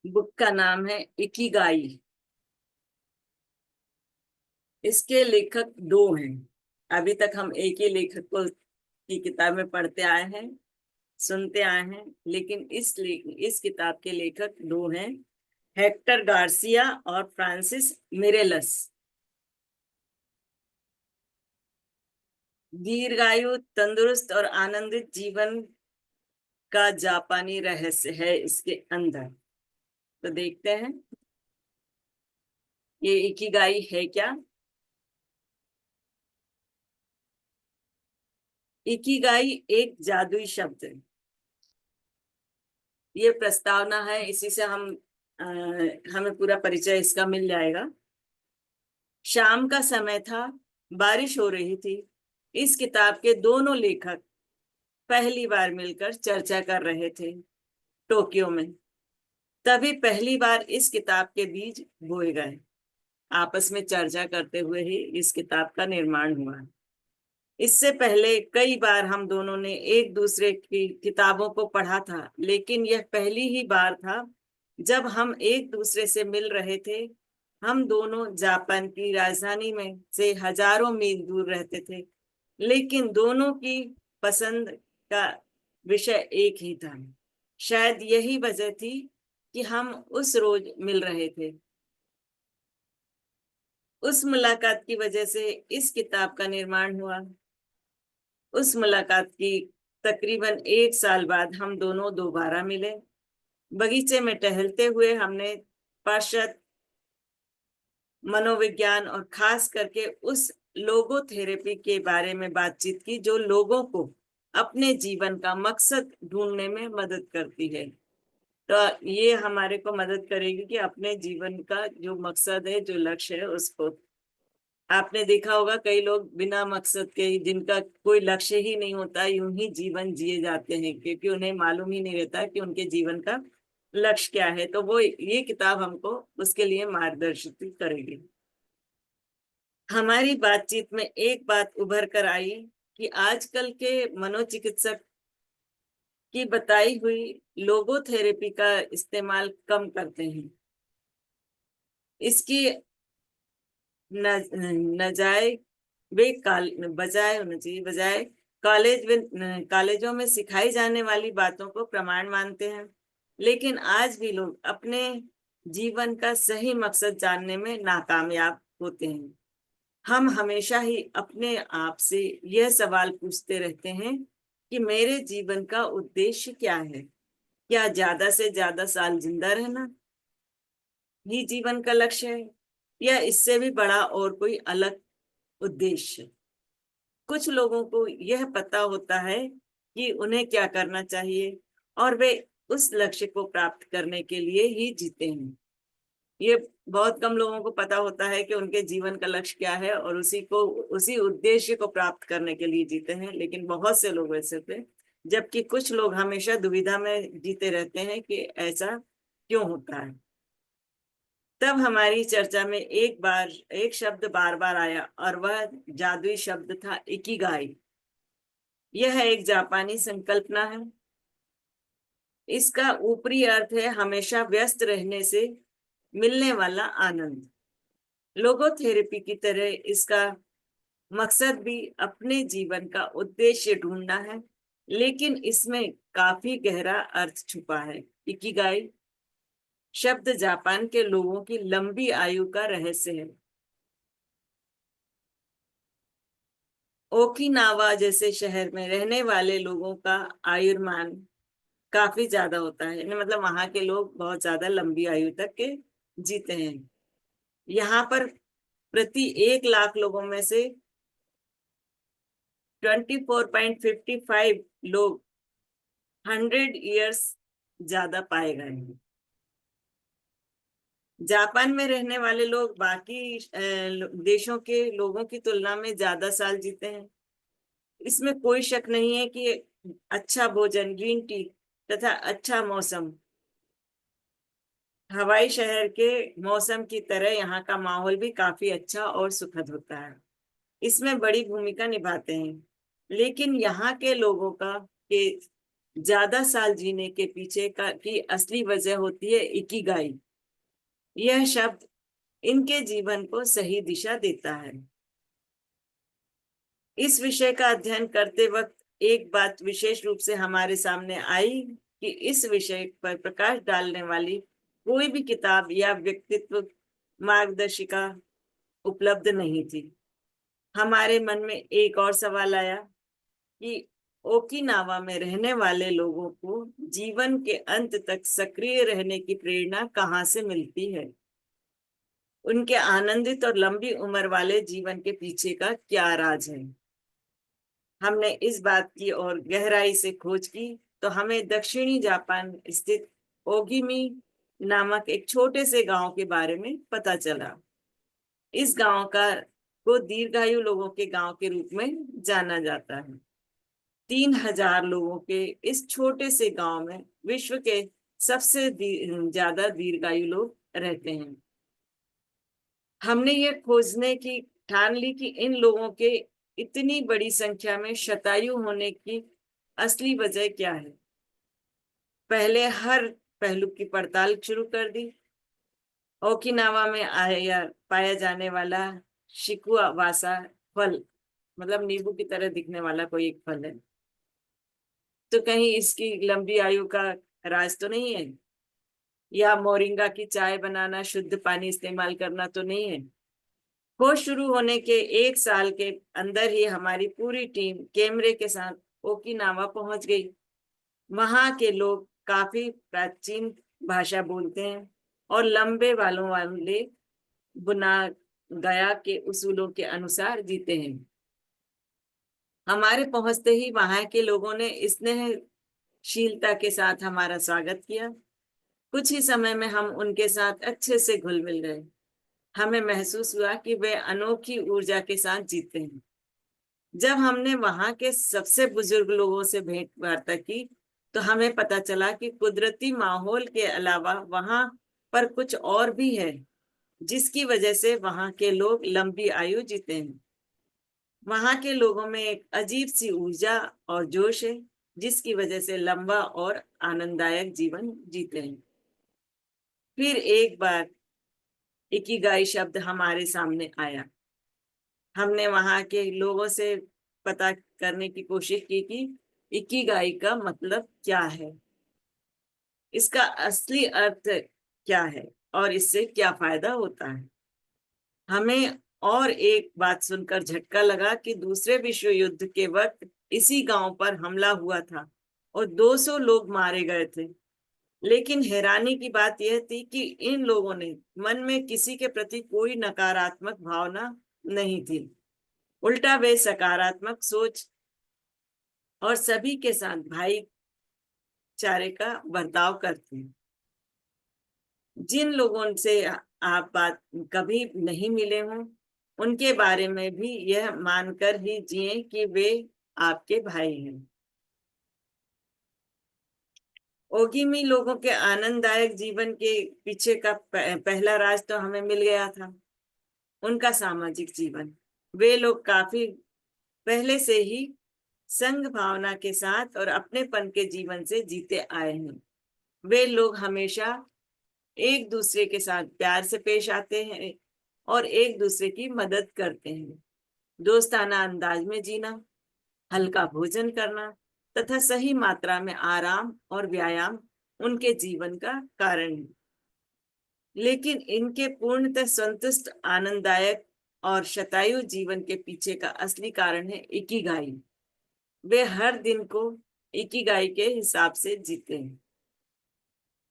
Book का नाम है इकिगाई। इसके लेखक दो हैं। अभी तक हम एक ही लेखक को की किताब में पढ़ते आए हैं, सुनते आए हैं, लेकिन इस किताब के लेखक दो हैं, हेक्टर गार्सिया और फ्रांसिस मिरेलस। दीर्घायु, तंदुरुस्त और आनंदित जीवन का जापानी रहस्य है इसके अंदर। तो देखते हैं ये इकिगाई है क्या। इकिगाई एक जादुई शब्द है। ये प्रस्तावना है, इसी से हमें पूरा परिचय इसका मिल जाएगा। शाम का समय था, बारिश हो रही थी। इस किताब के दोनों लेखक पहली बार मिलकर चर्चा कर रहे थे टोक्यो में। तभी पहली बार इस किताब के बीज बोए गए। आपस में चर्चा करते हुए ही इस किताब का निर्माण हुआ। इससे पहले कई बार हम दोनों ने एक दूसरे की किताबों को पढ़ा था, लेकिन यह पहली ही बार था जब हम एक दूसरे से मिल रहे थे। हम दोनों जापान की राजधानी में से हजारों मील दूर रहते थे, लेकिन दोनों की पसंद का विषय एक ही था। शायद यही वजह थी कि हम उस रोज मिल रहे थे। उस मुलाकात की वजह से इस किताब का निर्माण हुआ। उस मुलाकात की तकरीबन एक साल बाद हम दोनों दोबारा मिले। बगीचे में टहलते हुए हमने पाश्चात्य मनोविज्ञान और खास करके उस लोगोथेरेपी के बारे में बातचीत की जो लोगों को अपने जीवन का मकसद ढूंढने में मदद करती है। तो ये हमारे को मदद करेगी कि अपने जीवन का जो मकसद है, जो लक्ष्य है, उसको। आपने देखा होगा कई लोग बिना मकसद के, जिनका कोई लक्ष्य ही नहीं होता, यूं ही जीवन जिए जाते हैं क्योंकि उन्हें मालूम ही नहीं रहता कि उनके जीवन का लक्ष्य क्या है। तो वो ये किताब हमको उसके लिए मार्गदर्शित करेगी। हमारी बातचीत में एक बात उभर कर आई कि आजकल के मनोचिकित्सक की बताई हुई लोगोथेरेपी का इस्तेमाल कम करते हैं। इसकी न न जाए वे काल बजाय होना चाहिए बजाय कॉलेजों में सिखाई जाने वाली बातों को प्रमाण मानते हैं। लेकिन आज भी लोग अपने जीवन का सही मकसद जानने में नाकामयाब होते हैं। हम हमेशा ही अपने आप से यह सवाल पूछते रहते हैं कि मेरे जीवन का उद्देश्य क्या है। क्या ज्यादा से ज्यादा साल जिंदा रहना ही जीवन का लक्ष्य है, या इससे भी बड़ा और कोई अलग उद्देश्य। कुछ लोगों को यह पता होता है कि उन्हें क्या करना चाहिए और वे उस लक्ष्य को प्राप्त करने के लिए ही जीते हैं। ये बहुत कम लोगों को पता होता है कि उनके जीवन का लक्ष्य क्या है और उसी उद्देश्य को प्राप्त करने के लिए जीते हैं। लेकिन बहुत से लोग ऐसे थे, जबकि कुछ लोग हमेशा दुविधा में जीते रहते हैं कि ऐसा क्यों होता है। तब हमारी चर्चा में एक शब्द बार बार आया और वह जादुई शब्द था इकिगाई। यह एक जापानी संकल्पना है। इसका ऊपरी अर्थ है हमेशा व्यस्त रहने से मिलने वाला आनंद। लोगोथेरेपी की तरह इसका मकसद भी अपने जीवन का उद्देश्य ढूंढना है, लेकिन इसमें काफी गहरा अर्थ छुपा है। इकिगाई शब्द जापान के लोगों की लंबी आयु का रहस्य है। ओकिनावा जैसे शहर में रहने वाले लोगों का आयुर्मान काफी ज्यादा होता है, यानी मतलब वहां के लोग बहुत ज्यादा लंबी आयु तक के जीते हैं। यहाँ पर प्रति 1 लाख लोगों में से 24.55 लोग 100 ईयर्स ज्यादा पाए गए हैं। जापान में रहने वाले लोग बाकी देशों के लोगों की तुलना में ज्यादा साल जीते हैं। इसमें कोई शक नहीं है कि अच्छा भोजन, ग्रीन टी तथा अच्छा मौसम, हवाई शहर के मौसम की तरह यहाँ का माहौल भी काफी अच्छा और सुखद होता है, इसमें बड़ी भूमिका निभाते हैं। लेकिन यहाँ के लोगों का के ज्यादा साल जीने के पीछे का की असली वजह होती है इकिगाई। यह शब्द इनके जीवन को सही दिशा देता है। इस विषय का अध्ययन करते वक्त एक बात विशेष रूप से हमारे सामने आई कि इस विषय पर प्रकाश डालने वाली कोई भी किताब या व्यक्तित्व मार्गदर्शिका उपलब्ध नहीं थी। हमारे मन में एक और सवाल आया कि ओकिनावा में रहने वाले लोगों को जीवन के अंत तक सक्रिय रहने की प्रेरणा कहाँ से मिलती है। उनके आनंदित और लंबी उम्र वाले जीवन के पीछे का क्या राज है। हमने इस बात की और गहराई से खोज की तो हमें दक्षिणी जापान स्थित ओगिमी नामक एक छोटे से गांव के बारे में पता चला। इस गांव का को दीर्घायु लोगों के गांव के रूप में जाना जाता है। 3,000 लोगों के इस छोटे से गांव में विश्व के सबसे ज्यादा दीर्घायु लोग रहते हैं। हमने ये खोजने की ठान ली कि इन लोगों के इतनी बड़ी संख्या में शतायु होने की असली वजह क्या है। पहले हर पहलू की पड़ताल शुरू कर दी। ओकिनावा में आया पाया जाने वाला शिकुआ वासा फल, मतलब नींबू की तरह दिखने वाला कोई एक फल है, तो कहीं इसकी लंबी आयु का राज तो नहीं है? या मोरिंगा की चाय बनाना, शुद्ध पानी इस्तेमाल करना तो नहीं है? खोज शुरू होने के 1 साल के अंदर ही हमारी पूरी टीम कैमरे के साथ ओकिनावा पहुंच गई। वहां के लोग काफी प्राचीन भाषा बोलते हैं और लंबे बालों वाले बुना गया के उसूलों के अनुसार जीते हैं। हमारे पहुंचते ही वहां के लोगों ने स्नेहशीलता के साथ हमारा स्वागत किया। कुछ ही समय में हम उनके साथ अच्छे से घुल मिल गए। हमें महसूस हुआ कि वे अनोखी ऊर्जा के साथ जीते हैं। जब हमने वहां के सबसे बुजुर्ग लोगों से भेंट वार्ता की तो हमें पता चला कि कुदरती माहौल के अलावा वहां पर कुछ और भी है जिसकी वजह से वहां के लोग लंबी आयु जीते हैं। वहां के लोगों में एक अजीब सी ऊर्जा और जोश है जिसकी वजह से लंबा और आनंददायक जीवन जीते हैं। फिर एक बार इकिगाई शब्द हमारे सामने आया। हमने वहां के लोगों से पता करने की कोशिश की कि इकिगाई का मतलब क्या है, इसका असली अर्थ क्या है और इससे क्या फायदा होता है। हमें और एक बात सुनकर झटका लगा कि दूसरे विश्व युद्ध के वक्त इसी गांव पर हमला हुआ था और 200 लोग मारे गए थे। लेकिन हैरानी की बात यह थी कि इन लोगों ने मन में किसी के प्रति कोई नकारात्मक भावना नहीं थी। उल्टा वे सकारात्मक सोच और सभी के साथ भाईचारे का बर्ताव करते हैं। जिन लोगों से आप बात कभी नहीं मिले हों उनके बारे में भी यह मानकर ही जिए कि वे आपके भाई हैं। ओगिमी लोगों के आनंददायक जीवन के पीछे का पहला राज तो हमें मिल गया था, उनका सामाजिक जीवन। वे लोग काफी पहले से ही संघ भावना के साथ और अपनेपन के जीवन से जीते आए हैं। वे लोग हमेशा एक दूसरे के साथ प्यार से पेश आते हैं और एक दूसरे की मदद करते हैं। दोस्ताना अंदाज में जीना, हल्का भोजन करना तथा सही मात्रा में आराम और व्यायाम उनके जीवन का कारण है। लेकिन इनके पूर्णतः संतुष्ट, आनंददायक और शतायु जीवन के पीछे का असली कारण है इकिगाई। वे हर दिन को इकिगाई के हिसाब से जीते हैं।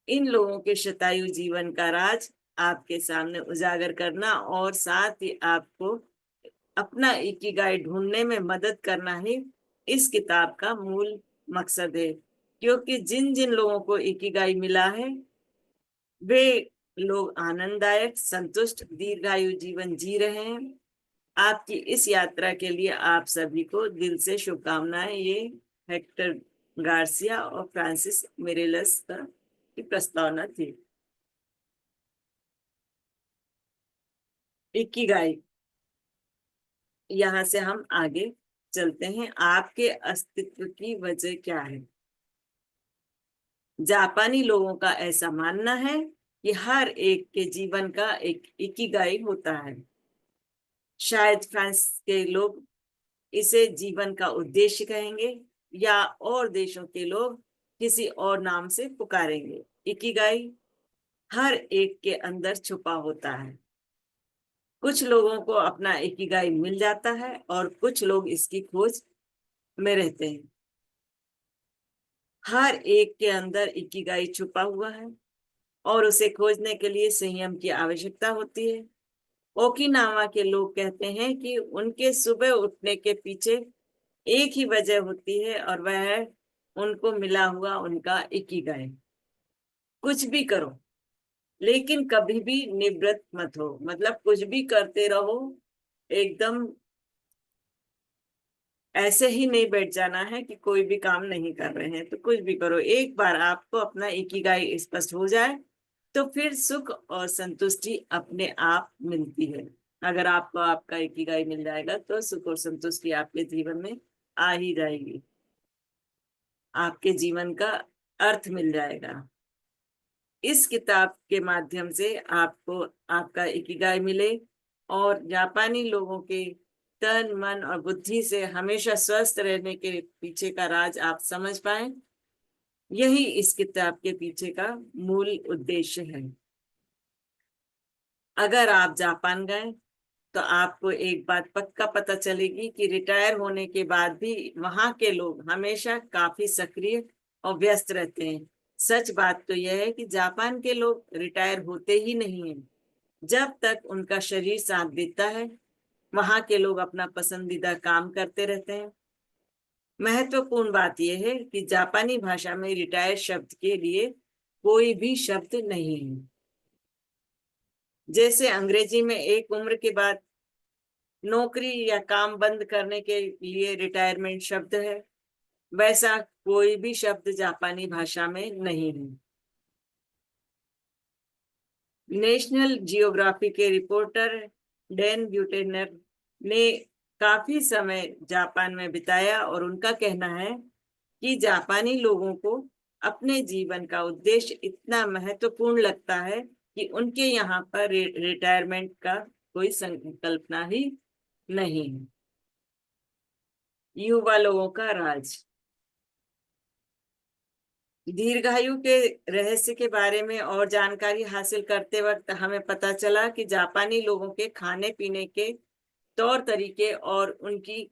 इन लोगों के शतायु जीवन का राज आपके सामने उजागर करना और साथ ही आपको अपना इकिगाई ढूंढने में मदद करना ही इस किताब का मूल मकसद है। क्योंकि जिन जिन लोगों को इकिगाई मिला है वे लोग आनंददायक, संतुष्ट, दीर्घायु जीवन जी रहे हैं। आपकी इस यात्रा के लिए आप सभी को दिल से शुभकामनाएं। ये हेक्टर गार्सिया और फ्रांसिस मिरेलस की प्रस्तावना थी। इकिगाई, यहाँ से हम आगे चलते हैं। आपके अस्तित्व की वजह क्या है? जापानी लोगों का ऐसा मानना है कि हर एक के जीवन का एक इकिगाई होता है। शायद फ्रांस के लोग इसे जीवन का उद्देश्य कहेंगे, या और देशों के लोग किसी और नाम से पुकारेंगे। इकिगाई हर एक के अंदर छुपा होता है। कुछ लोगों को अपना इकिगाई मिल जाता है और कुछ लोग इसकी खोज में रहते हैं। हर एक के अंदर इकिगाई छुपा हुआ है और उसे खोजने के लिए संयम की आवश्यकता होती है। ओकिनावा के लोग कहते हैं कि उनके सुबह उठने के पीछे एक ही वजह होती है, और वह है उनको मिला हुआ उनका इकिगाई। कुछ भी करो, लेकिन कभी भी निवृत्त मत हो, मतलब कुछ भी करते रहो, एकदम ऐसे ही नहीं बैठ जाना है कि कोई भी काम नहीं कर रहे हैं। तो कुछ भी करो, एक बार आपको अपना इकिगाई स्पष्ट हो जाए तो फिर सुख और संतुष्टि अपने आप मिलती है। अगर आपको आपका इकिगाई मिल जाएगा तो सुख और संतुष्टि आपके जीवन में आ ही जाएगी, आपके जीवन का अर्थ मिल जाएगा। इस किताब के माध्यम से आपको आपका इकिगाई मिले और जापानी लोगों के तन मन और बुद्धि से हमेशा स्वस्थ रहने के पीछे का राज आप समझ पाए। यही इस किताब के पीछे का मूल उद्देश्य है। अगर आप जापान गए तो आपको एक बात पक्का पता चलेगी कि रिटायर होने के बाद भी वहां के लोग हमेशा काफी सक्रिय और व्यस्त रहते हैं। सच बात तो यह है कि जापान के लोग रिटायर होते ही नहीं हैं। जब तक उनका शरीर साथ देता है, वहां के लोग अपना पसंदीदा काम करते रहते हैं। महत्वपूर्ण बात यह है कि जापानी भाषा में रिटायर शब्द के लिए कोई भी शब्द नहीं है। जैसे अंग्रेजी में एक उम्र के बाद नौकरी या काम बंद करने के लिए रिटायरमेंट शब्द है, वैसा कोई भी शब्द जापानी भाषा में नहीं है। नेशनल जियोग्राफी के रिपोर्टर डैन ब्यूटेनर ने काफी समय जापान में बिताया और उनका कहना है कि जापानी लोगों को अपने जीवन का उद्देश्य इतना महत्वपूर्ण लगता है कि उनके यहाँ पर रिटायरमेंट का कोई संकल्पना ही नहीं है। युवा लोगों का राज। दीर्घायु के रहस्य के बारे में और जानकारी हासिल करते वक्त हमें पता चला कि जापानी लोगों के खाने पीने के तौर तरीके और उनकी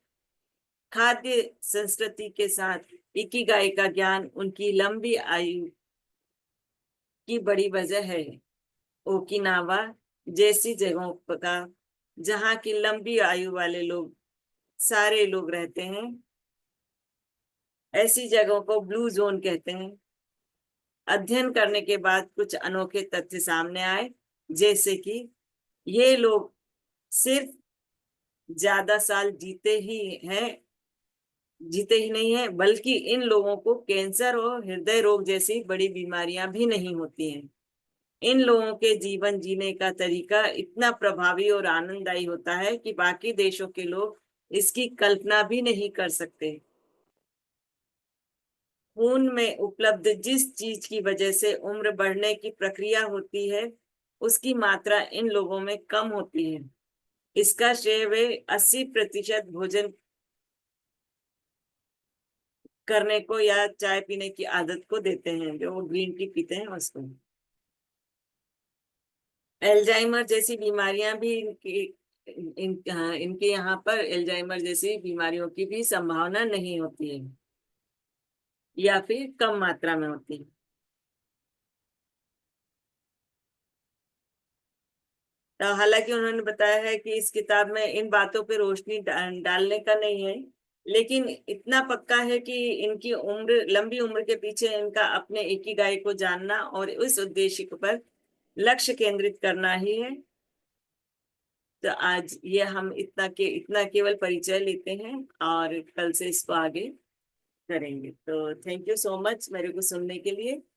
खाद्य संस्कृति के साथ इकिगाई का ज्ञान उनकी लंबी आयु की बड़ी वजह है। ओकिनावा जैसी जगहों का, जहाँ की लंबी आयु वाले लोग सारे लोग रहते हैं, ऐसी जगहों को ब्लू जोन कहते हैं। अध्ययन करने के बाद कुछ अनोखे तथ्य सामने आए, जैसे कि ये लोग सिर्फ ज्यादा साल जीते ही नहीं है, बल्कि इन लोगों को कैंसर और हृदय रोग जैसी बड़ी बीमारियां भी नहीं होती हैं। इन लोगों के जीवन जीने का तरीका इतना प्रभावी और आनंददायी होता है कि बाकी देशों के लोग इसकी कल्पना भी नहीं कर सकते। खून में उपलब्ध जिस चीज की वजह से उम्र बढ़ने की प्रक्रिया होती है, उसकी मात्रा इन लोगों में कम होती है। इसका श्रेय वे 80% भोजन करने को या चाय पीने की आदत को देते हैं, जो वो ग्रीन टी पीते हैं उसको। एल्जाइमर जैसी बीमारियां भी इनके यहाँ पर एल्जाइमर जैसी बीमारियों की भी संभावना नहीं होती है, या फिर कम मात्रा में होती है। तो हालांकि उन्होंने बताया है कि इस किताब में इन बातों पे रोशनी डालने का नहीं है, लेकिन इतना पक्का है कि इनकी लंबी उम्र के पीछे इनका अपने इकिगाई को जानना और उस उद्देश्य पर लक्ष्य केंद्रित करना ही है। तो आज ये हम इतना केवल परिचय लेते हैं, और कल से इसको आगे करेंगे। तो थैंक यू सो मच मेरे को सुनने के लिए।